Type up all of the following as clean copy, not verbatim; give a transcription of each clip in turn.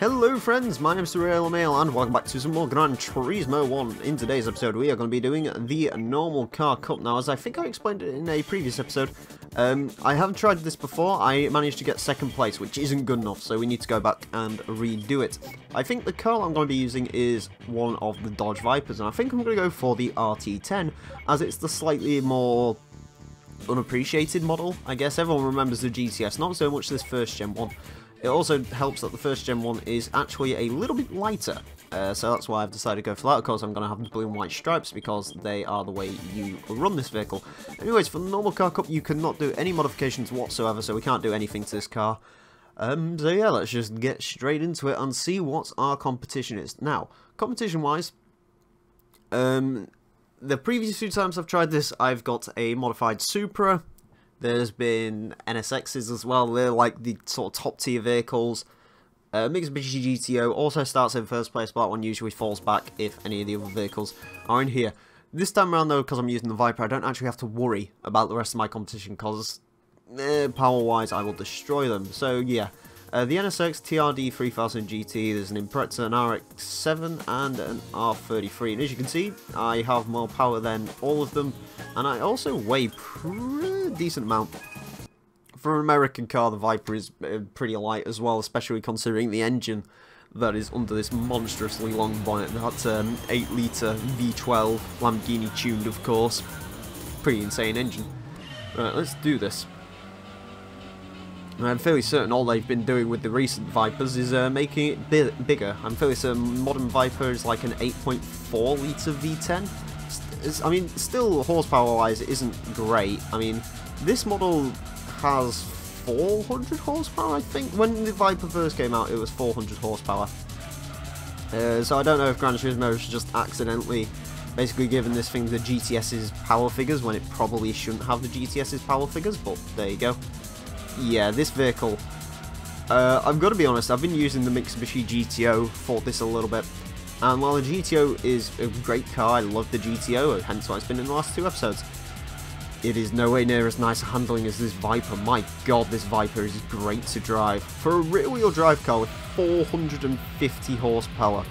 Hello friends, my name is Emile and welcome back to some more Gran Turismo 1. In today's episode we are going to be doing the normal car cup. Now, as I think I explained it in a previous episode, I haven't tried this before. I managed to get second place, which isn't good enough, so we need to go back and redo it. I think the car I'm going to be using is one of the Dodge Vipers, and I think I'm going to go for the RT10, as it's the slightly more unappreciated model. I guess everyone remembers the GTS, not so much this first gen one. It also helps that the first gen one is actually a little bit lighter, so that's why I've decided to go for that. Of course, I'm going to have the blue and white stripes because they are the way you run this vehicle. Anyways, for the normal car cup, you cannot do any modifications whatsoever, so we can't do anything to this car. So yeah, let's just get straight into it and see what our competition is. Now, competition-wise, the previous few times I've tried this, I've got a modified Supra. There's been NSXs as well. They're like the sort of top tier vehicles. Mitsubishi GTO also starts in first place, but that one usually falls back if any of the other vehicles are in here. This time around though, because I'm using the Viper, I don't actually have to worry about the rest of my competition because power wise I will destroy them. So yeah, the NSX TRD 3000 GT, there's an Impreza, an RX-7 and an R33, and as you can see I have more power than all of them, and I also weigh a decent amount. For an American car, the Viper is pretty light as well, especially considering the engine that is under this monstrously long bonnet. That's 8-litre V12, Lamborghini tuned of course. Pretty insane engine. Right, let's do this. I'm fairly certain all they've been doing with the recent Vipers is making it bigger. I'm fairly certain modern Viper is like an 8.4 litre V10. I mean, still horsepower-wise, it isn't great. I mean, this model has 400 horsepower, I think. When the Viper first came out, it was 400 horsepower. So I don't know if Gran Turismo has just accidentally basically given this thing the GTS's power figures when it probably shouldn't have the GTS's power figures, but there you go. Yeah, this vehicle, I've got to be honest, I've been using the Mitsubishi GTO for this a little bit, and while the GTO is a great car, I love the GTO, hence why it's been in the last two episodes, it is nowhere near as nice handling as this Viper. My god, this Viper is great to drive. For a rear-wheel drive car with 450 horsepower,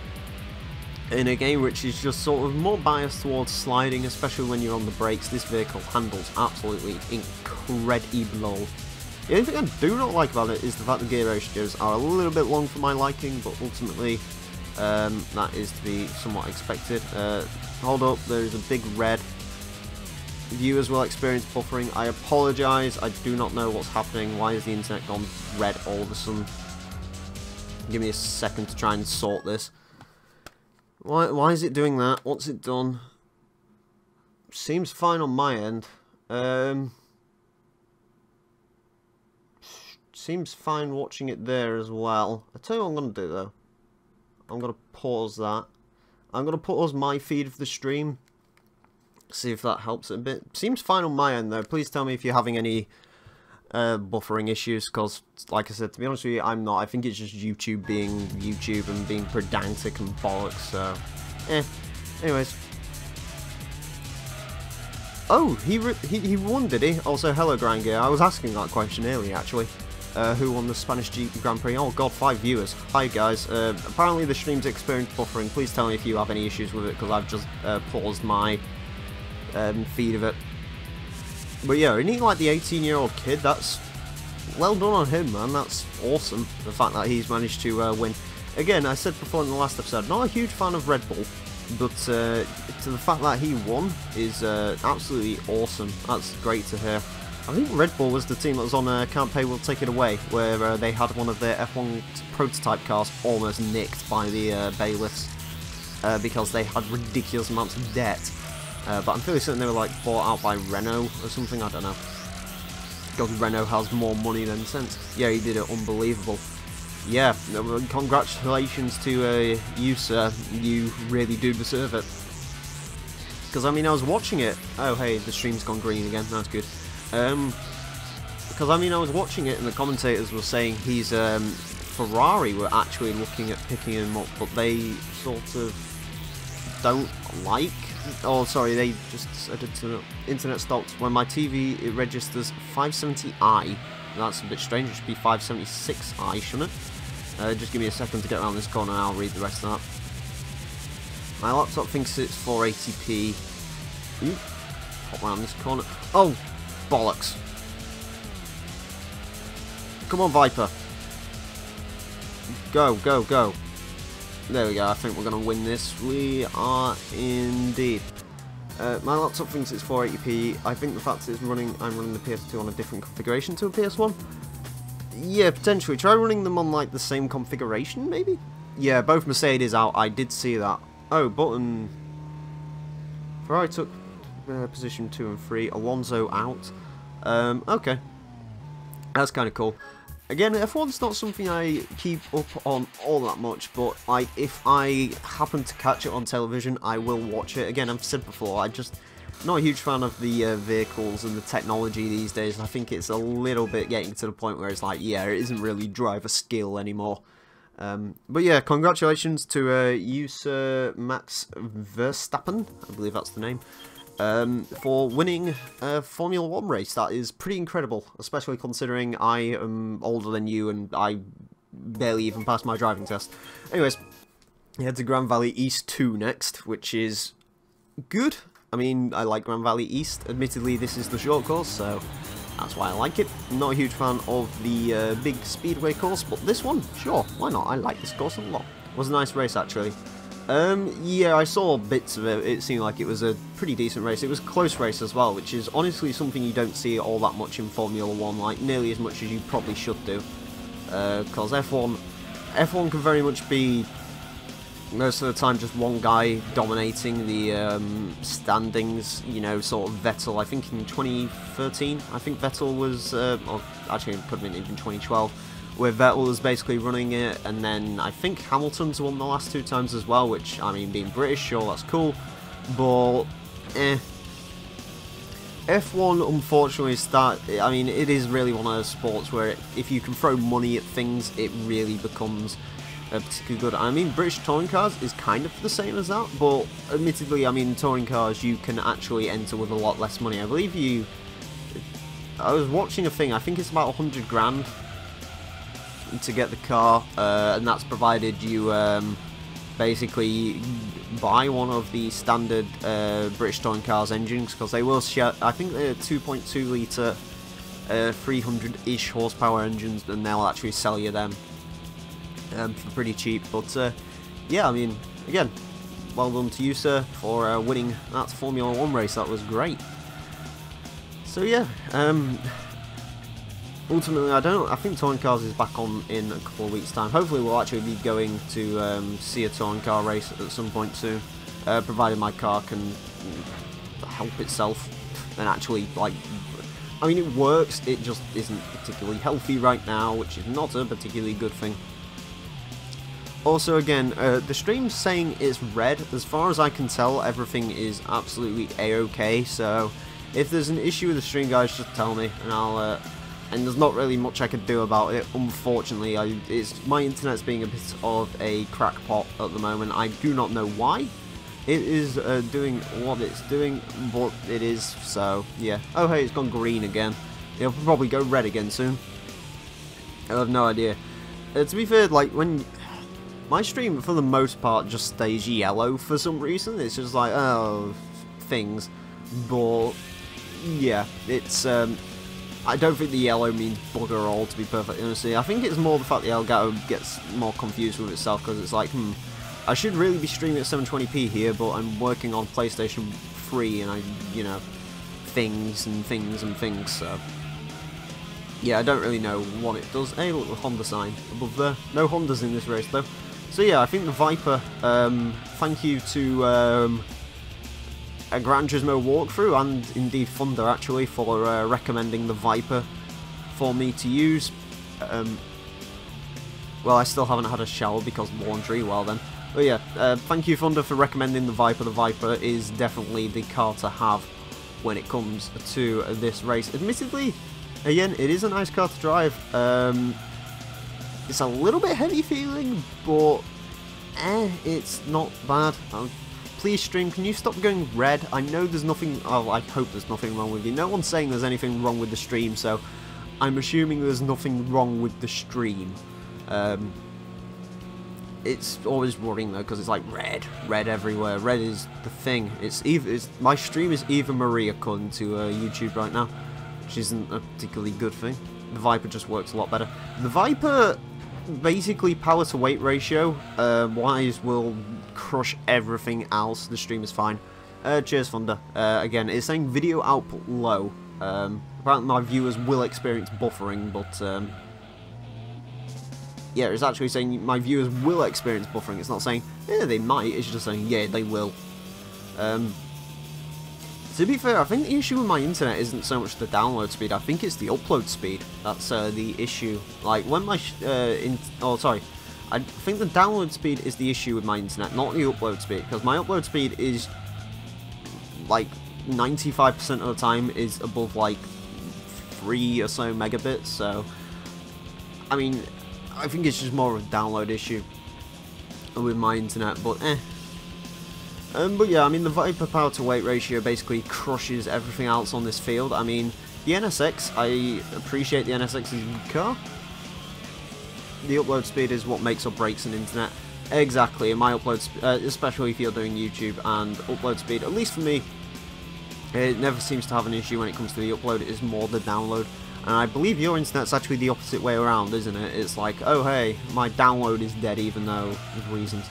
in a game which is just sort of more biased towards sliding, especially when you're on the brakes, this vehicle handles absolutely incredible. The only thing I do not like about it is the fact the gear ratios are a little bit long for my liking, but ultimately that is to be somewhat expected. Hold up, there's a big red. Viewers will experience buffering. I apologise, I do not know what's happening. Why is the internet gone red all of a sudden? Give me a second to try and sort this. Why is it doing that? What's it done? Seems fine on my end. Seems fine watching it there as well. I'll tell you what I'm going to do though. I'm going to pause that. I'm going to pause my feed of the stream. See if that helps it a bit. Seems fine on my end though. Please tell me if you're having any buffering issues, because like I said, to be honest with you, I'm not. I think it's just YouTube being YouTube and being pedantic and bollocks, so anyways. Oh, he won, did he? Also, hello Grand Gear. I was asking that question earlier actually. Who won the Spanish Grand Prix? Oh god, 5 viewers. Hi guys. Apparently the stream's experienced buffering. Please tell me if you have any issues with it, because I've just paused my feed of it. But yeah, isn't he like the 18-year-old kid? That's well done on him, man. That's awesome. The fact that he's managed to win. Again, I said before in the last episode, not a huge fan of Red Bull, but to the fact that he won is absolutely awesome. That's great to hear. I think Red Bull was the team that was on Can't Pay Will Take It Away, where they had one of their F1 prototype cars almost nicked by the bailiffs because they had ridiculous amounts of debt. But I'm fairly certain they were like bought out by Renault or something, I don't know. God, Renault has more money than sense. Yeah, he did it unbelievable. Yeah, congratulations to you, sir. You really do deserve it. Because, I mean, I was watching it. Oh, hey, the stream's gone green again. That's good. Because, I mean, I was watching it and the commentators were saying he's, Ferrari were actually looking at picking him up, but they sort of don't like, oh, sorry, they just said to internet stopped. When my TV, it registers 570i. That's a bit strange. It should be 576i, shouldn't it? Just give me a second to get around this corner and I'll read the rest of that. My laptop thinks it's 480p. Ooh, pop around this corner. Oh, bollocks. Come on, Viper. Go, go, go. There we go, I think we're going to win this. We are indeed. My laptop thinks it's 480p. I think the fact that I'm running the PS2 on a different configuration to a PS1. Yeah, potentially. Try running them on like the same configuration, maybe? Yeah, both Mercedes out. I did see that. Oh, button. Ferrari took position 2 and 3. Alonso out. Okay. That's kind of cool. Again, F1's not something I keep up on all that much, but like if I happen to catch it on television, I will watch it. Again, I've said before, I'm just not a huge fan of the vehicles and the technology these days. I think it's a little bit getting to the point where it's like, yeah, it isn't really driver skill anymore. But yeah, congratulations to you, Sir Max Verstappen, I believe that's the name, for winning a Formula 1 race. That is pretty incredible, especially considering I am older than you and I barely even passed my driving test. Anyways, we head to Grand Valley East 2 next, which is good. I mean, I like Grand Valley East. Admittedly, this is the short course, so that's why I like it. I'm not a huge fan of the big speedway course, but this one, sure, why not? I like this course a lot. It was a nice race, actually. Yeah, I saw bits of it. It seemed like it was a pretty decent race. It was a close race as well, which is honestly something you don't see all that much in Formula 1, like nearly as much as you probably should do. Because F1 can very much be most of the time just one guy dominating the standings, you know, sort of Vettel. I think in 2013, I think Vettel was, or actually it could have been even 2012, where Vettel was basically running it, and then I think Hamilton's won the last 2 times as well, which, I mean, being British, sure, that's cool, but, F1, unfortunately, I mean, it is really one of those sports where if you can throw money at things, it really becomes particularly good. I mean, British touring cars is kind of the same as that, but admittedly, I mean, touring cars you can actually enter with a lot less money. I believe I was watching a thing, I think it's about 100 grand to get the car, and that's provided you basically buy one of the standard British touring cars engines, because they will share, I think they're 2.2 litre 300-ish horsepower engines, and they'll actually sell you them for pretty cheap. But yeah, I mean, again, well done to you, sir, for winning that Formula 1 race. That was great. So yeah, ultimately, I think touring cars is back on in a couple of weeks' time. Hopefully we'll actually be going to see a touring car race at some point soon, provided my car can help itself and actually, like, I mean, it works, it just isn't particularly healthy right now, which is not a particularly good thing. Also, again, the stream's saying it's red. As far as I can tell, everything is absolutely a-okay, so if there's an issue with the stream, guys, just tell me, and I'll, and there's not really much I could do about it, unfortunately. My internet's being a bit of a crackpot at the moment. I do not know why it is doing what it's doing, but it is, so, yeah. Oh, hey, it's gone green again. It'll probably go red again soon. I have no idea. To be fair, like, when my stream, for the most part, just stays yellow for some reason. It's just like, oh, things. But, yeah, it's, I don't think the yellow means bugger all, to be perfectly honest. I think it's more the fact the Elgato gets more confused with itself, because it's like, I should really be streaming at 720p here, but I'm working on PlayStation 3, and I, you know, things and things and things, so yeah, I don't really know what it does. Hey, look, the Honda sign above there. No Hondas in this race, though. So yeah, I think the Viper, thank you to a Gran Turismo walkthrough, and indeed Thunder, actually, for recommending the Viper for me to use. Well, I still haven't had a shower because of laundry, well then. But yeah, thank you, Thunder, for recommending the Viper. The Viper is definitely the car to have when it comes to this race. Admittedly, again, it is a nice car to drive. It's a little bit heavy feeling, but it's not bad. Please, stream, can you stop going red? I know there's nothing, oh, I hope there's nothing wrong with you. No one's saying there's anything wrong with the stream, so I'm assuming there's nothing wrong with the stream. it's always worrying though, because it's like red everywhere. Red is the thing. My stream is Eva Marie according to YouTube right now, which isn't a particularly good thing. The Viper just works a lot better. The Viper, basically power to weight ratio wise, will crush everything else. The stream is fine. Cheers, Thunder. Again, it's saying video output low. Apparently my viewers will experience buffering, but yeah, it's actually saying my viewers will experience buffering. It's not saying, yeah, they might. It's just saying, yeah, they will. To be fair, I think the issue with my internet isn't so much the download speed. I think it's the upload speed. That's the issue. Like, when my... I think the download speed is the issue with my internet, not the upload speed. Because my upload speed is, like, 95% of the time is above, like, 3 or so megabits. So, I mean... I think it's just more of a download issue with my internet, but but yeah, I mean, the Viper power to weight ratio basically crushes everything else on this field. I mean, the NSX, I appreciate the NSX is a good car. The upload speed is what makes or breaks an internet. Exactly, and my upload, especially if you're doing YouTube, and upload speed, at least for me, it never seems to have an issue when it comes to the upload. It is more the download. And I believe your internet's actually the opposite way around, isn't it? It's like, oh hey, my download is dead, even though there's reasons.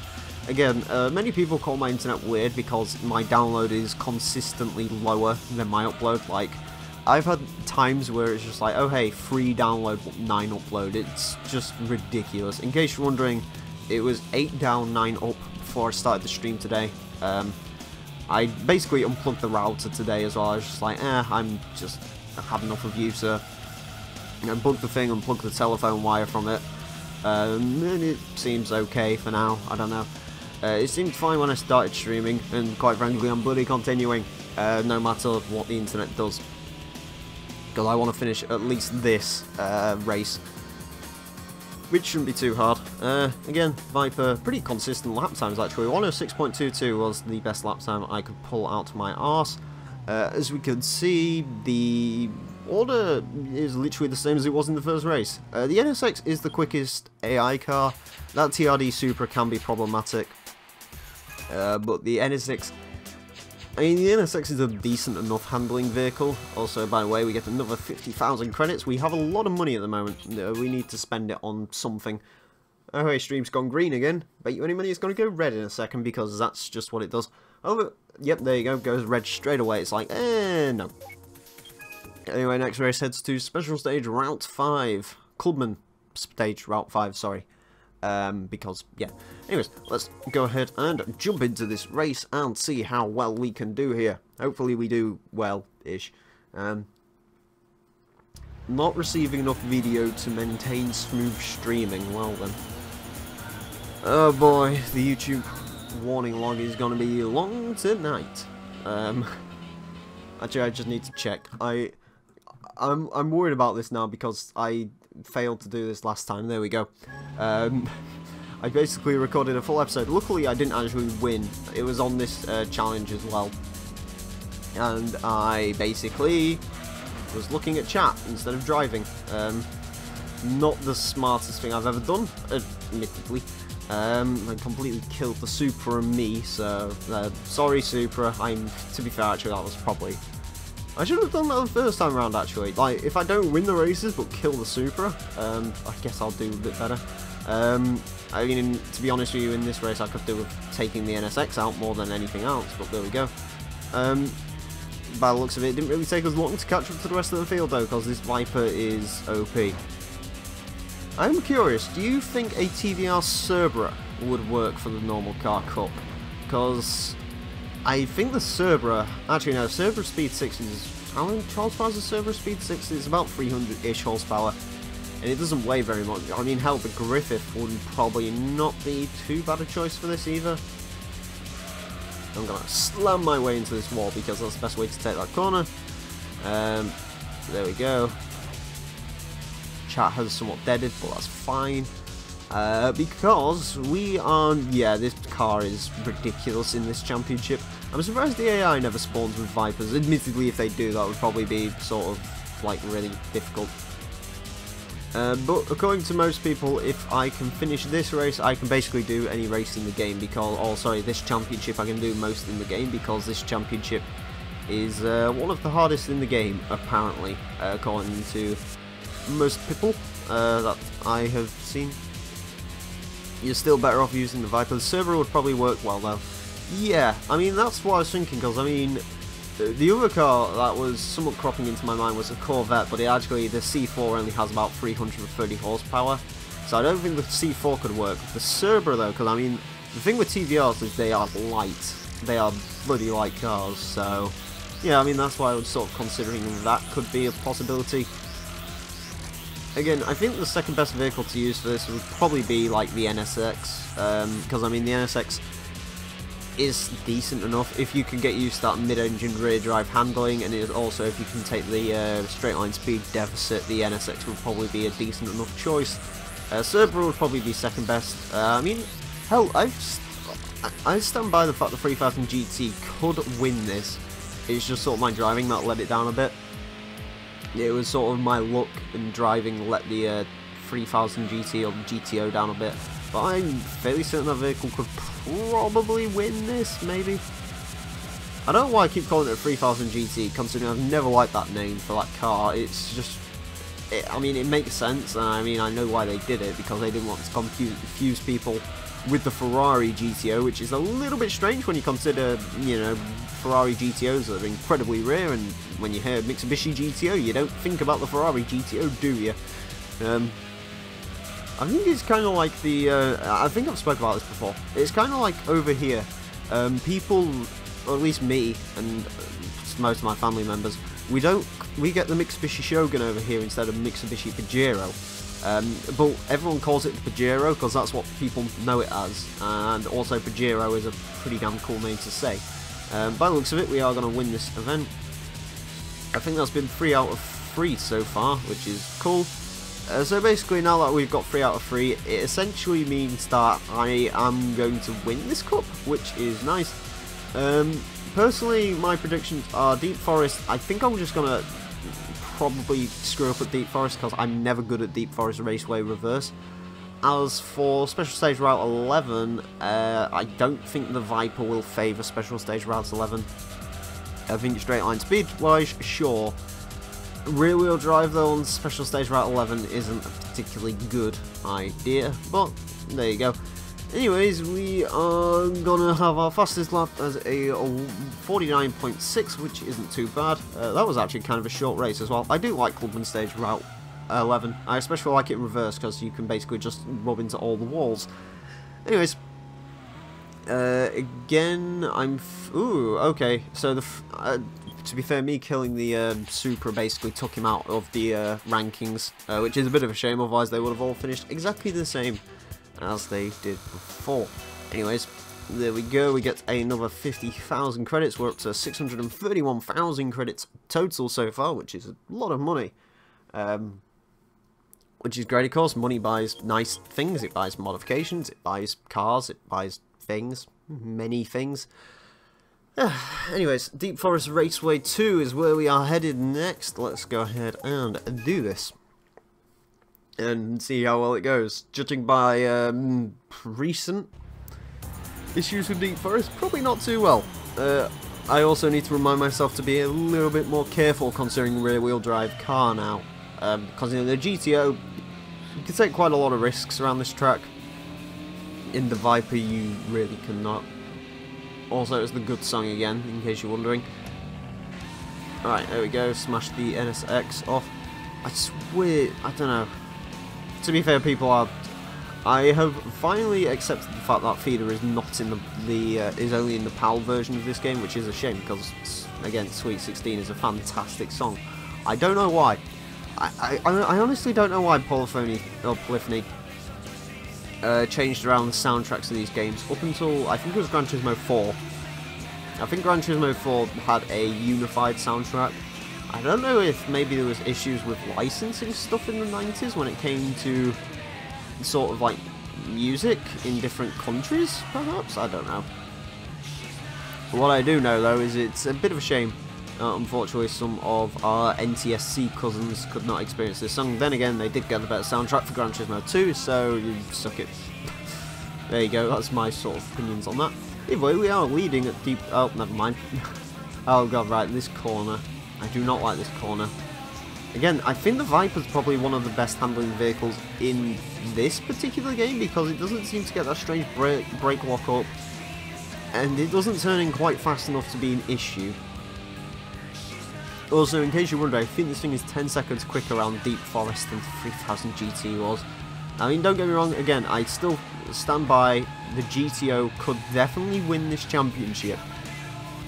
Again, many people call my internet weird because my download is consistently lower than my upload. Like, I've had times where it's just like, oh hey, 3 download, but 9 upload. It's just ridiculous. In case you're wondering, it was 8 down, 9 up before I started the stream today. I basically unplugged the router today as well. I was just like, I've had enough of you, sir. Unplug the thing, unplug the telephone wire from it, and it seems okay for now. I don't know. It seemed fine when I started streaming, and quite frankly, I'm bloody continuing, no matter what the internet does, because I want to finish at least this race, which shouldn't be too hard. Again, Viper, pretty consistent lap times actually. 106.22 was the best lap time I could pull out of my arse. As we can see, the order is literally the same as it was in the first race. The NSX is the quickest AI car. That TRD Supra can be problematic. But the NSX... I mean, the NSX is a decent enough handling vehicle. Also, by the way, we get another 50,000 credits. We have a lot of money at the moment. We need to spend it on something. Oh, hey, stream's gone green again. Bet you any money it's going to go red in a second, because that's just what it does. Oh, yep, there you go. Goes red straight away. It's like, no. Anyway, next race heads to Special Stage Route 5. Clubman Stage Route 5, sorry. Because, yeah. Anyways, let's go ahead and jump into this race and see how well we can do here. Hopefully we do well-ish. Not receiving enough video to maintain smooth streaming. Well then. Oh boy, the YouTube warning log is going to be long tonight. Actually, I just need to check. I'm worried about this now because I failed to do this last time. There we go. I basically recorded a full episode. Luckily, I didn't actually win. It was on this challenge as well. And I basically was looking at chat instead of driving. Not the smartest thing I've ever done, admittedly. I completely killed the Supra and me, so sorry Supra. To be fair, actually, that was probably... I should have done that the first time around, actually. Like, if I don't win the races but kill the Supra, I guess I'll do a bit better. I mean, to be honest with you, in this race I could do with taking the NSX out more than anything else, but there we go. By the looks of it, it didn't really take us long to catch up to the rest of the field, though, because this Viper is OP. I'm curious, do you think a TVR Cerbera would work for the normal car cup? Because I think the Cerbera, actually no, Cerbera Speed 6 is, how many horsepower is the Cerbera Speed 6? It's about 300-ish horsepower, and it doesn't weigh very much. I mean, hell, the Griffith would probably not be too bad a choice for this either. I'm going to slam my way into this wall because that's the best way to take that corner. There we go. Chat has somewhat deaded, but that's fine. Because we are... Yeah, this car is ridiculous in this championship. I'm surprised the AI never spawns with Vipers. Admittedly, if they do, that would probably be sort of, like, really difficult. But according to most people, if I can finish this race, I can basically do any race in the game because, oh sorry, this championship I can do most in the game because this championship is one of the hardest in the game, apparently, according to most people that I have seen. You're still better off using the Viper. The Cerberus would probably work well though. Yeah, I mean that's what I was thinking because I mean the other car that was somewhat cropping into my mind was a Corvette, but the C4 only has about 330 horsepower, so I don't think the C4 could work. The Cerberus though, because I mean the thing with TVRs is they are light. They are bloody light cars, so yeah, I mean that's why I was sort of considering that could be a possibility. Again, I think the second best vehicle to use for this would probably be like the NSX, because I mean the NSX is decent enough if you can get used to that mid-engine rear drive handling, and also if you can take the straight line speed deficit, the NSX would probably be a decent enough choice. Cerberus would probably be second best. I mean, hell, I stand by the fact the 3000 GT could win this. It's just sort of my driving that let it down a bit. It was sort of my luck and driving let the 3000 GT or GTO down a bit. But I'm fairly certain that vehicle could probably win this, maybe. I don't know why I keep calling it a 3000 GT, considering I've never liked that name for that car. It's just, I mean, it makes sense, and I mean, I know why they did it, because they didn't want to confuse people with the Ferrari GTO, which is a little bit strange when you consider, you know, Ferrari GTOs are incredibly rare, and when you hear Mitsubishi GTO, you don't think about the Ferrari GTO, do you? I think it's kind of like the, I think I've spoken about this before, it's kind of like over here, people, or at least me, and most of my family members, we get the Mitsubishi Shogun over here instead of Mitsubishi Pajero. But everyone calls it the Pajero because that's what people know it as, and also Pajero is a pretty damn cool name to say. By the looks of it, we are going to win this event. I think that's been 3 out of 3 so far, which is cool. So basically, now that we've got 3 out of 3, it essentially means that I am going to win this cup, which is nice. Personally, my predictions are Deep Forest. I think I'm just going to probably screw up at Deep Forest because I'm never good at Deep Forest Raceway Reverse. As for Special Stage Route 11, I don't think the Viper will favour Special Stage Route 11. I think straight line speed wise, sure. Rear wheel drive though on Special Stage Route 11 isn't a particularly good idea, but there you go. Anyways, we are gonna have our fastest lap as a 49.6, which isn't too bad. That was actually kind of a short race as well. I do like Clubman Stage Route 11. I especially like it in reverse because you can basically just rub into all the walls. Anyways, again, ooh, okay. So to be fair, me killing the Supra basically took him out of the rankings, which is a bit of a shame. Otherwise, they would have all finished exactly the same as they did before. Anyways, there we go. We get another 50,000 credits. We're up to 631,000 credits total so far, which is a lot of money. Which is great, of course. Money buys nice things. It buys modifications. It buys cars. It buys things. Many things. Anyways, Deep Forest Raceway 2 is where we are headed next. Let's go ahead and do this. And see how well it goes. Judging by recent issues with Deep Forest, probably not too well. I also need to remind myself to be a little bit more careful considering rear-wheel drive car now. Because in the GTO, you can take quite a lot of risks around this track. In the Viper, you really cannot. Also, it's the good song again, in case you're wondering. Alright, there we go. Smash the NSX off. I swear, I don't know. To be fair, people I have finally accepted the fact that feeder is not in is only in the PAL version of this game, which is a shame because, again, Sweet 16 is a fantastic song. I don't know why. I honestly don't know why Polyphony changed around the soundtracks of these games up until, I think it was Gran Turismo 4. I think Gran Turismo 4 had a unified soundtrack. I don't know if maybe there was issues with licensing stuff in the 90s when it came to sort of like music in different countries, perhaps? I don't know. What I do know though is it's a bit of a shame Unfortunately, some of our NTSC cousins could not experience this song. Then again, they did get the better soundtrack for Gran Turismo 2, so you suck it. There you go, that's my sort of opinions on that. Either way, we are leading at deep... Oh, never mind. Oh god, right, this corner. I do not like this corner. Again, I think the Viper's probably one of the best handling vehicles in this particular game, because it doesn't seem to get that strange brake lock up, and it doesn't turn in quite fast enough to be an issue. Also, in case you're wondering, I think this thing is 10 seconds quicker around Deep Forest than 3000 GT was. I mean, don't get me wrong, again, I still stand by the GTO could definitely win this championship.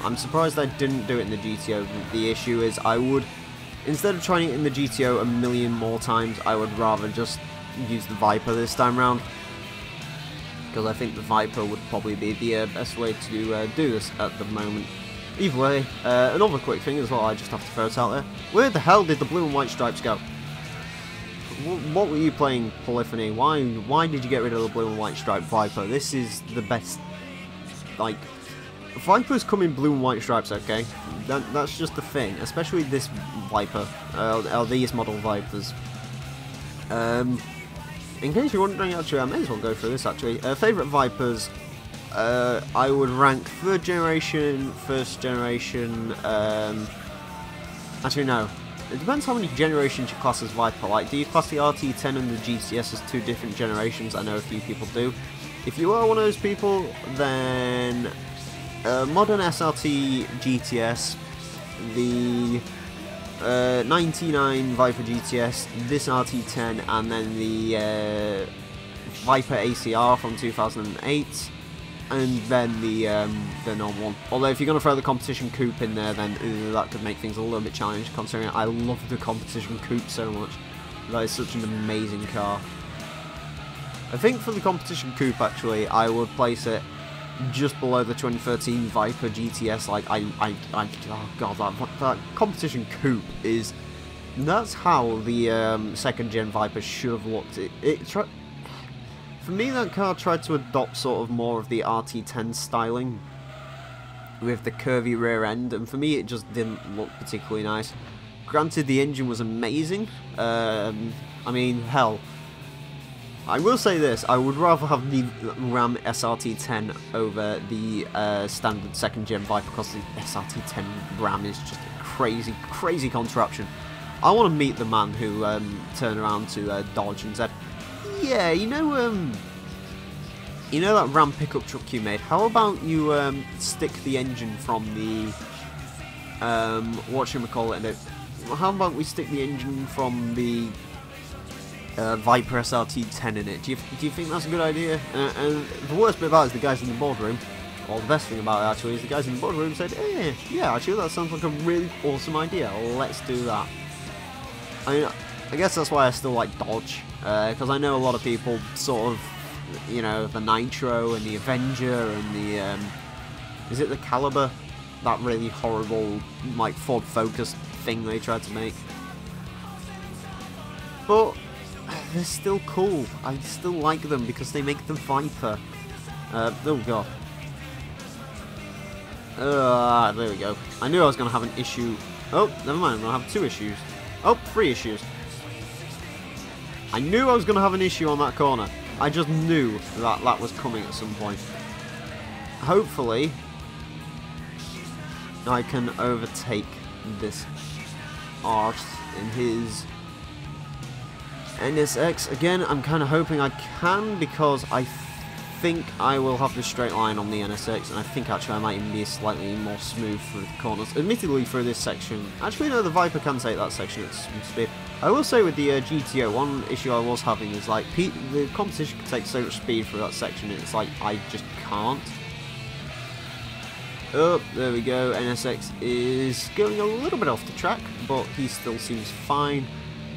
I'm surprised I didn't do it in the GTO. The issue is I would, instead of trying it in the GTO a million more times, I would rather just use the Viper this time round. Because I think the Viper would probably be the best way to do this at the moment. Either way, another quick thing as well, I just have to throw it out there. Where the hell did the blue and white stripes go? What were you playing, Polyphony? Why did you get rid of the blue and white stripe Viper? This is the best, like, Vipers come in blue and white stripes, okay? That's just the thing, especially this Viper, or these model Vipers. In case you're wondering, actually, I may as well go through this, actually. Favourite Vipers, I would rank 3rd generation, 1st generation, actually no. It depends how many generations you class as Viper. Like, do you class the RT10 and the GTS as 2 different generations? I know a few people do. If you are one of those people, then modern SRT GTS, the 99 Viper GTS, this RT10, and then the Viper ACR from 2008, and then the normal one. Although if you're going to throw the competition coupe in there, then that could make things a little bit challenging, considering I love the competition coupe so much. That is such an amazing car. I think for the competition coupe, actually, I would place it just below the 2013 Viper GTS. Like, oh god, that competition coupe is, that's how the 2nd gen Viper should have looked. For me, that car tried to adopt sort of more of the RT10 styling with the curvy rear end, and for me it just didn't look particularly nice. Granted, the engine was amazing. I mean, hell, I will say this, I would rather have the Ram SRT10 over the standard 2nd gen Viper, because the SRT10 Ram is just a crazy, crazy contraption. I want to meet the man who turned around to Dodge and said, yeah, you know that Ram pickup truck you made, how about you stick the engine from the, whatchamacallit, how about we stick the engine from the Viper SRT10 in it? Do you think that's a good idea? And the worst bit about it is the guys in the boardroom, or the best thing about it actually, is the guys in the boardroom said, yeah, actually that sounds like a really awesome idea, let's do that. I mean, I guess that's why I still like Dodge, because I know a lot of people sort of, you know, the Nitro and the Avenger and the, is it the Caliber? That really horrible, like, Ford Focus thing they tried to make. But they're still cool. I still like them because they make the Viper. Oh god. There we go. I knew I was going to have an issue. Oh, never mind, I'm going to have 2 issues. Oh, 3 issues. I knew I was going to have an issue on that corner. I just knew that that was coming at some point. Hopefully, I can overtake this arse in his NSX. Again, I'm kind of hoping I can, because I think I will have this straight line on the NSX, and I think actually I might even be slightly more smooth through the corners. Admittedly, through this section, actually no, the Viper can take that section at some speed. I will say with the GTO, one issue I was having is like the competition can take so much speed through that section, and it's like I just can't. Oh, there we go. NSX is going a little bit off the track, but he still seems fine.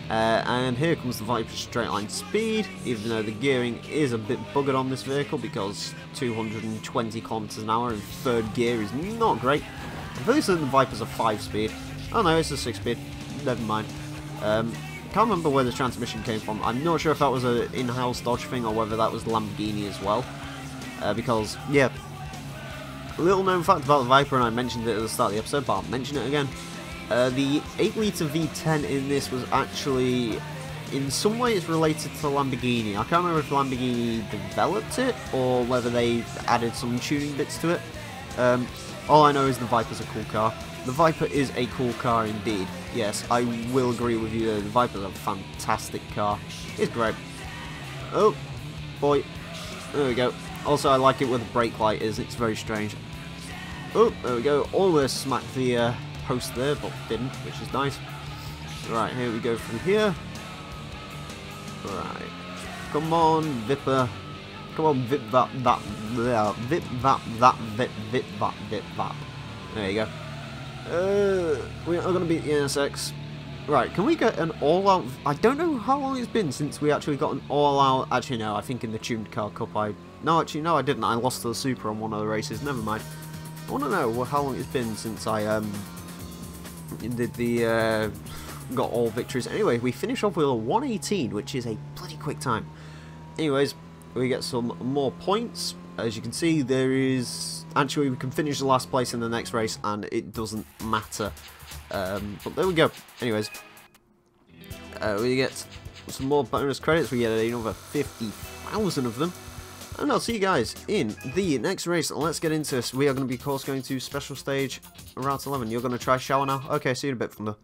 And here comes the Viper straight line speed, even though the gearing is a bit buggered on this vehicle, because 220 kilometers an hour in 3rd gear is not great. I'm very certain the Viper's a 5-speed. Oh no, it's a 6-speed. Never mind. Can't remember where the transmission came from. I'm not sure if that was an in-house Dodge thing or whether that was Lamborghini as well. Because, yeah, little known fact about the Viper, and I mentioned it at the start of the episode, but I'll mention it again. The 8-litre V10 in this was actually, in some way, it's related to the Lamborghini. I can't remember if Lamborghini developed it or whether they added some tuning bits to it. All I know is the Viper's a cool car. The Viper is a cool car indeed. Yes, I will agree with you. The Viper's a fantastic car. It's great. Oh, boy. There we go. Also, I like it where the brake light is. It's very strange. Oh, there we go. Almost smacked the post there, but didn't, which is nice. Right, here we go from here. Right. Come on, Vipper. Come on, Vip that, Vip that, Vip that. There you go. We are going to beat the NSX. Right, can we get an all-out... I don't know how long it's been since we actually got an all-out... Actually, no, I think in the Tuned Car Cup No, actually, no, I didn't. I lost to the Super on one of the races. Never mind. I want to know how long it's been since I did the... got all victories. Anyway, we finish off with a 118, which is a bloody quick time. Anyways, we get some more points. As you can see, there is... Actually, we can finish the last place in the next race, and it doesn't matter. But there we go. Anyways, we get some more bonus credits. We get another 50,000 of them. And I'll see you guys in the next race. Let's get into this. We are going to be, of course, going to special stage Route 11. You're going to try shower now? Okay, see you in a bit from there.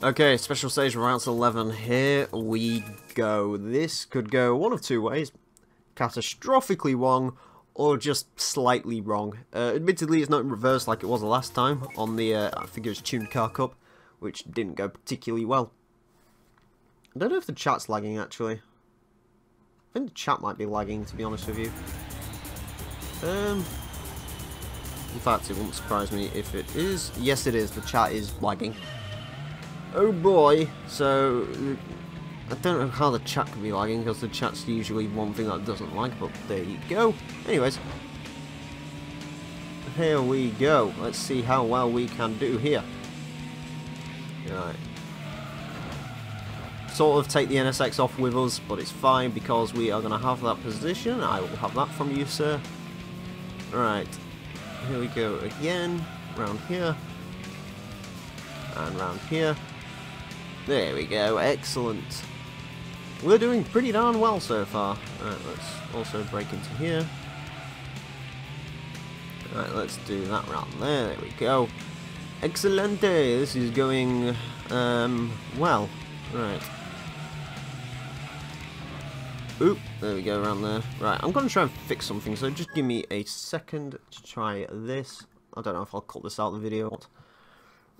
Okay, special stage Route 11. Here we go. This could go one of two ways. Catastrophically wrong, or just slightly wrong. Admittedly, it's not in reverse like it was the last time on the, I think it was Tuned Car Cup, which didn't go particularly well. I don't know if the chat's lagging, actually. I think the chat might be lagging, to be honest with you. In fact, it wouldn't surprise me if it is. Yes, it is. The chat is lagging. Oh boy, so... I don't know how the chat can be lagging, because the chat's usually one thing that doesn't lag, but there you go. Anyways, here we go. Let's see how well we can do here. Right. Sort of take the NSX off with us, but it's fine, because we are going to have that position. I will have that from you, sir. Right. Here we go again. Round here. And round here. There we go. Excellent. We're doing pretty darn well so far. Alright, let's also break into here. Alright, let's do that round there. There we go. Excelente. This is going, well. Right. Oop, there we go, around there. Right, I'm going to try and fix something, so just give me a second to try this. I don't know if I'll cut this out of the video.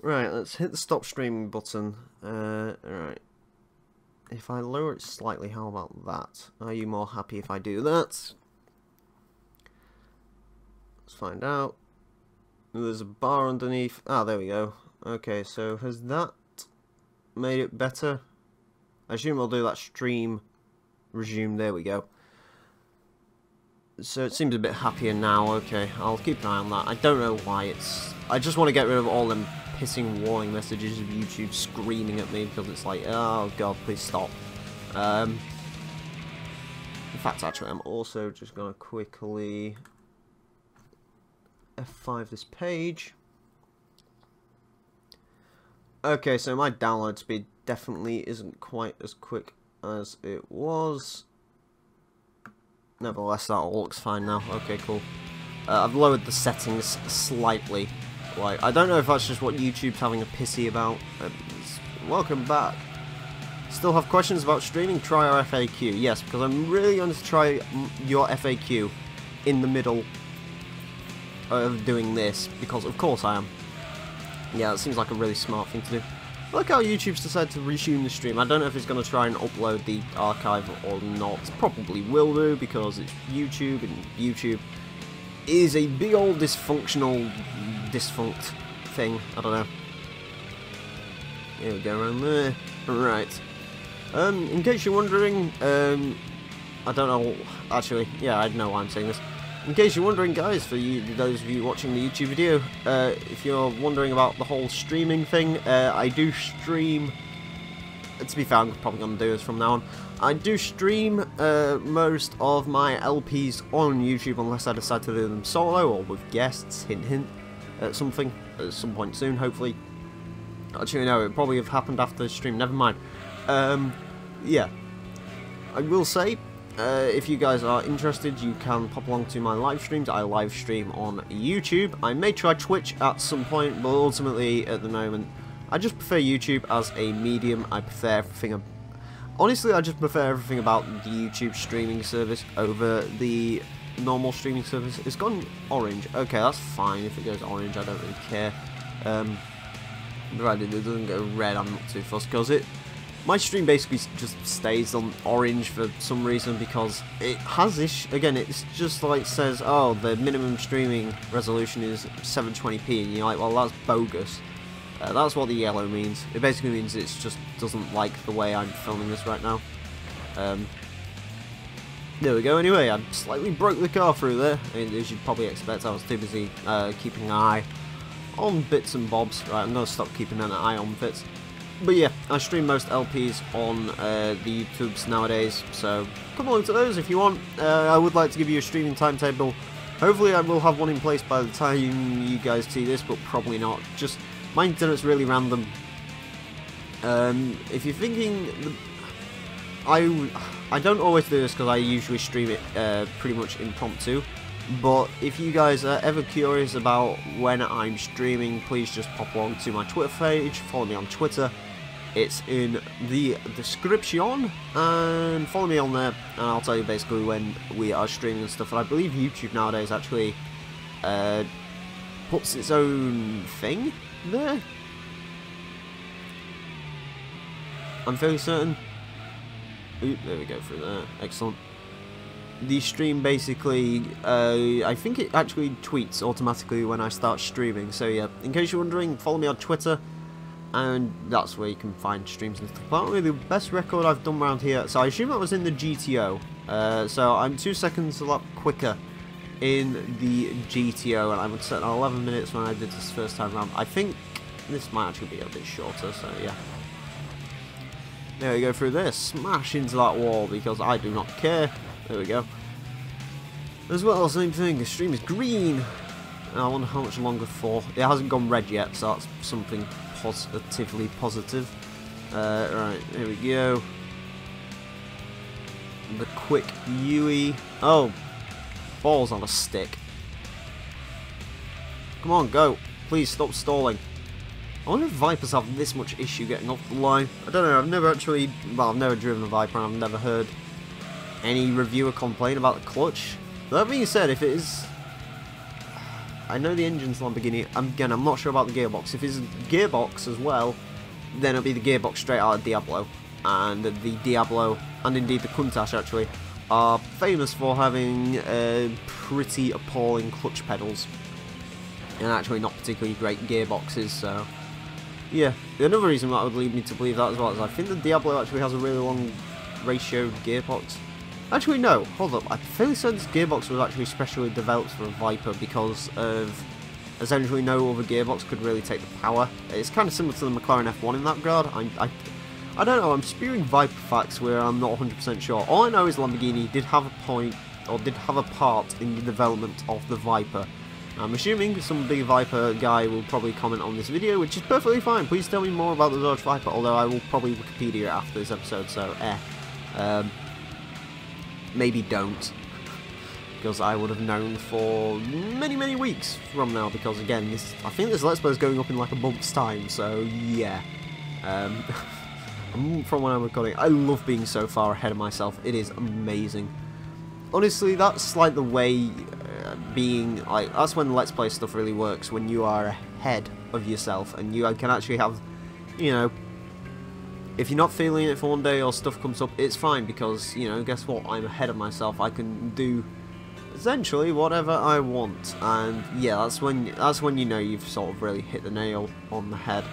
Right, let's hit the stop streaming button. Alright. If I lower it slightly, how about that? Are you more happy if I do that? Let's find out. There's a bar underneath. Ah, there we go. Okay, so has that made it better? I assume I'll do that stream resume. There we go. So it seems a bit happier now. Okay, I'll keep an eye on that. I don't know why it's... I just want to get rid of all them pissing warning messages of YouTube screaming at me, because it's like, oh god, please stop. In fact, actually, I'm also just going to quickly F5 this page. Okay, so my download speed definitely isn't quite as quick as it was. Nevertheless, that all looks fine now. Okay, cool. I've lowered the settings slightly. Like, I don't know if that's just what YouTube's having a pissy about. Welcome back. Still have questions about streaming? Try our FAQ. Yes, because I'm really going to try your FAQ in the middle of doing this, because of course I am. Yeah, it seems like a really smart thing to do. Look how YouTube's decided to resume the stream. I don't know if it's going to try and upload the archive or not. Probably will do, because it's YouTube, and YouTube is a big old defunct thing. I don't know. Here we go, around there. Right. In case you're wondering, I don't know, actually, yeah, I know why I'm saying this. In case you're wondering, guys, for you, those of you watching the YouTube video, if you're wondering about the whole streaming thing, I do stream to be fair, I'm probably going to do this from now on. I do stream most of my LPs on YouTube unless I decide to do them solo or with guests, hint hint, at some point soon, hopefully. Actually, no, it probably have happened after the stream, never mind. Yeah, I will say, if you guys are interested, you can pop along to my live streams. I live stream on YouTube. I may try Twitch at some point, but ultimately, at the moment, I just prefer YouTube as a medium. I prefer everything. Honestly, I just prefer everything about the YouTube streaming service over the normal streaming service. It's gone orange. Okay, that's fine. If it goes orange, I don't really care. Provided it doesn't go red, I'm not too fussed, because my stream basically just stays on orange for some reason, because it has this, again, it's just like says, oh, the minimum streaming resolution is 720p, and you're like, well, that's bogus. That's what the yellow means. It basically means it just doesn't like the way I'm filming this right now. There we go. Anyway, I slightly broke the car through there. As you'd probably expect, I was too busy keeping an eye on bits and bobs. Right, I'm going to stop keeping an eye on bits. But yeah, I stream most LPs on the YouTubes nowadays, so come along to those if you want. I would like to give you a streaming timetable. Hopefully I will have one in place by the time you guys see this, but probably not. Just my internet's really random. If you're thinking, I don't always do this because I usually stream it pretty much impromptu. But if you guys are ever curious about when I'm streaming, please just pop along to my Twitter page, follow me on Twitter. It's in the description, and follow me on there, and I'll tell you basically when we are streaming and stuff. And I believe YouTube nowadays actually puts its own thing there. I'm fairly certain. Oop, there we go through there. Excellent. The stream basically, I think it actually tweets automatically when I start streaming. So yeah, in case you're wondering, follow me on Twitter, and that's where you can find streams and stuff. Apparently the best record I've done around here, so I assume that was in the GTO. So I'm 2 seconds a lot quicker in the GTO, and I would set 11 minutes when I did this first time around. I think this might actually be a bit shorter, so yeah. There we go through this, smash into that wall because I do not care. There we go. As well, same thing, the stream is green. And I wonder how much longer for. It hasn't gone red yet, so that's something positively positive. Right, here we go. The quick Yui. Oh, balls on a stick. Come on, go. Please stop stalling. I wonder if Vipers have this much issue getting off the line. I don't know, I've never actually, well, I've never driven a Viper and I've never heard any reviewer complain about the clutch. That being said, if it is, I know the engine's Lamborghini, again, I'm not sure about the gearbox. If it's a gearbox as well, then it'll be the gearbox straight out of Diablo. And the Diablo, and indeed the Countach actually, are famous for having pretty appalling clutch pedals. And actually not particularly great gearboxes, so yeah. Another reason that would lead me to believe that as well is I think the Diablo actually has a really long ratio gearbox. Actually no, hold up, I'm fairly certain this gearbox was actually specially developed for a Viper because of essentially no other gearbox could really take the power. It's kind of similar to the McLaren F1 in that regard. I don't know, I'm spewing Viper facts where I'm not 100% sure. All I know is Lamborghini did have a part in the development of the Viper. I'm assuming some big Viper guy will probably comment on this video, which is perfectly fine. Please tell me more about the Dodge Viper, although I will probably Wikipedia it after this episode, so maybe don't. Because I would have known for many, many weeks from now, because again, I think this Let's Play is going up in like a month's time, so yeah. From when I'm recording, I love being so far ahead of myself, it is amazing. Honestly, that's like the way being, like, that's when Let's Play stuff really works, when you are ahead of yourself, and you can actually have, you know, if you're not feeling it for one day or stuff comes up, it's fine, because, you know, guess what, I'm ahead of myself, I can do essentially whatever I want, and yeah, that's when you know you've sort of really hit the nail on the head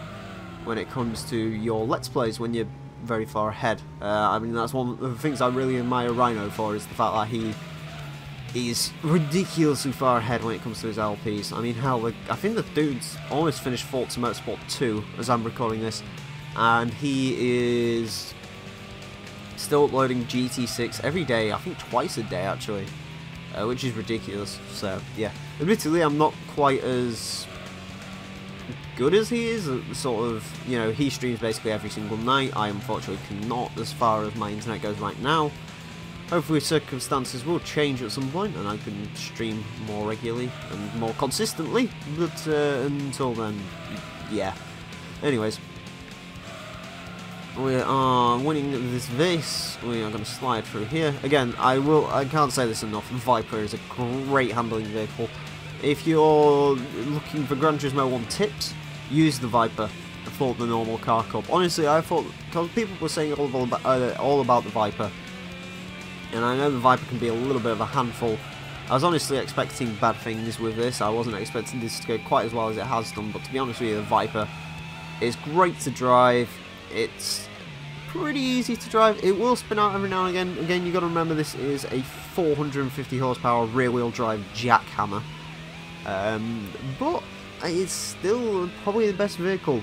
when it comes to your Let's Plays, when you're very far ahead. I mean, that's one of the things I really admire Rhino for, is the fact that he's ridiculously far ahead when it comes to his LPs. I mean, hell, I think the dude's almost finished Forza Motorsport 2 as I'm recording this, and he is still uploading GT6 every day, I think twice a day actually, which is ridiculous. So yeah, admittedly I'm not quite as good as he is, sort of, you know, he streams basically every single night. I unfortunately cannot, as far as my internet goes right now. Hopefully circumstances will change at some point and I can stream more regularly and more consistently, but until then, yeah. Anyways, we are winning this race. We are going to slide through here. Again, I can't say this enough, Viper is a great handling vehicle. If you're looking for Gran Turismo 1 tips, use the Viper for the normal car cup. Honestly, I thought, because people were saying all about the Viper, and I know the Viper can be a little bit of a handful. I was honestly expecting bad things with this. I wasn't expecting this to go quite as well as it has done, but to be honest with you, the Viper is great to drive. It's pretty easy to drive. It will spin out every now and again. Again, you got to remember this is a 450 horsepower rear-wheel drive jackhammer. But it's still probably the best vehicle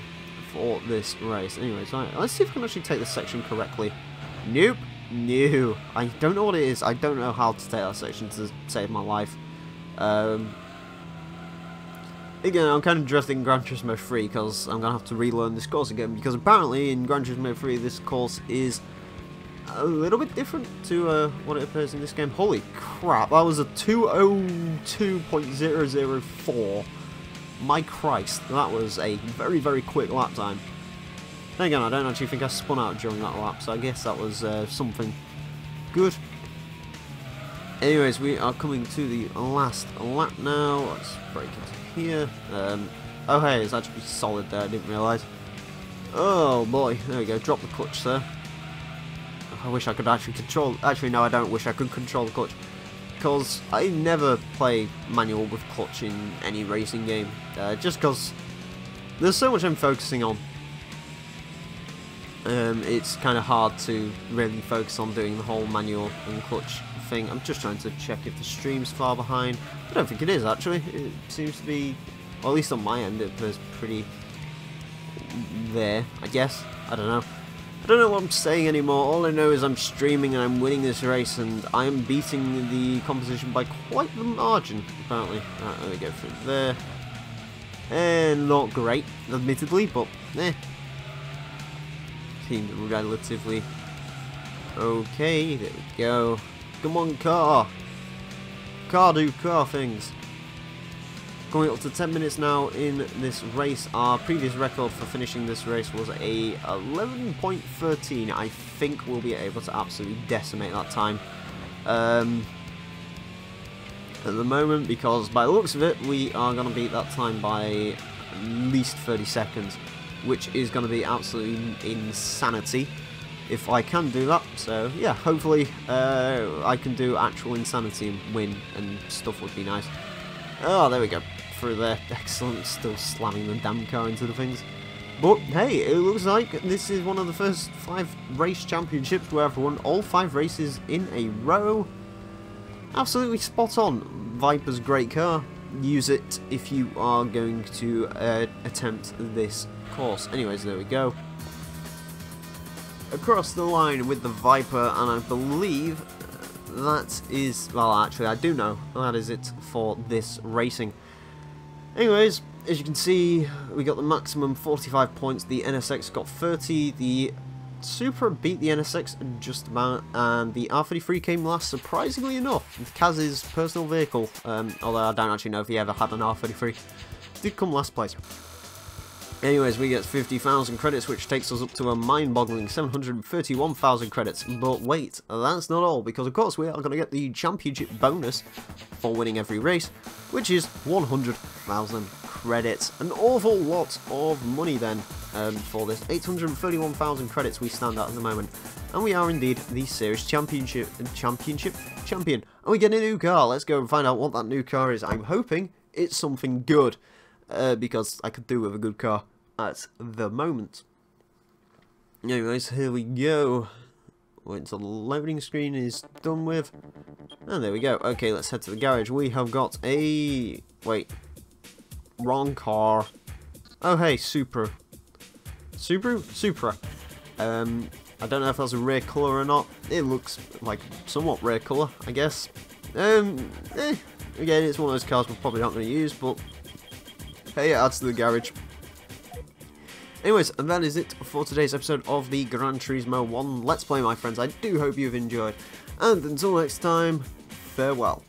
for this race. Anyways, let's see if I can actually take this section correctly. Nope. No. I don't know what it is. I don't know how to take that section to save my life. Again, I'm kind of drifting Gran Turismo 3 because I'm going to have to relearn this course again, because apparently in Gran Turismo 3 this course is a little bit different to what it appears in this game. Holy crap, that was a 2:02.004. My Christ, that was a very, very quick lap time. Then again, I don't actually think I spun out during that lap, so I guess that was something good. Anyways, we are coming to the last lap now. Let's break into here. Oh hey, it's actually solid there, I didn't realise. Oh boy, there we go, drop the clutch, sir. I wish I could actually control... Actually, no, I don't wish I could control the clutch, because I never play manual with clutch in any racing game, just because there's so much I'm focusing on. It's kind of hard to really focus on doing the whole manual and clutch thing. I'm just trying to check if the stream's far behind. I don't think it is, actually. It seems to be, or at least on my end, it appears pretty there, I guess. I don't know. I don't know what I'm saying anymore. All I know is I'm streaming and I'm winning this race, and I'm beating the competition by quite the margin, apparently. Alright, let me go through there. And not great, admittedly, but seemed relatively okay. There we go. Come on, car. Car do car things. Going up to 10 minutes now in this race. Our previous record for finishing this race was a 11.13. I think we'll be able to absolutely decimate that time at the moment, because by the looks of it, we are going to beat that time by at least 30 seconds, which is going to be absolutely insanity if I can do that. So yeah, hopefully I can do actual insanity and win, and stuff would be nice. Oh, there we go, through there. Excellent. Still slamming the damn car into the things. But hey, it looks like this is one of the first 5 race championships where I've won all 5 races in a row. Absolutely spot on. Viper's great car. Use it if you are going to attempt this course. Anyways, there we go. Across the line with the Viper, and I believe that is, well, actually I do know that is it for this racing. Anyways, as you can see, we got the maximum 45 points. The NSX got 30. The Supra beat the NSX just about, and the R33 came last, surprisingly enough. Kaz's personal vehicle, although I don't actually know if he ever had an R33, did come last place. Anyways, we get 50,000 credits, which takes us up to a mind-boggling 731,000 credits. But wait, that's not all, because of course we are going to get the championship bonus for winning every race, which is 100,000 credits. An awful lot of money then for this. 831,000 credits we stand at the moment, and we are indeed the series champion. And we get a new car. Let's go and find out what that new car is. I'm hoping it's something good, because I could do with a good car at the moment. Anyways, here we go. Wait until the loading screen is done with. And there we go. Okay, let's head to the garage. We have got a... Wait. Wrong car. Oh, hey, Supra. Subaru? Supra. I don't know if that's a rare colour or not. It looks like somewhat rare colour, I guess. Again, it's one of those cars we're probably not going to use, but hey, it adds to the garage. Anyways, and that is it for today's episode of the Gran Turismo 1 Let's Play, my friends. I do hope you've enjoyed, and until next time, farewell.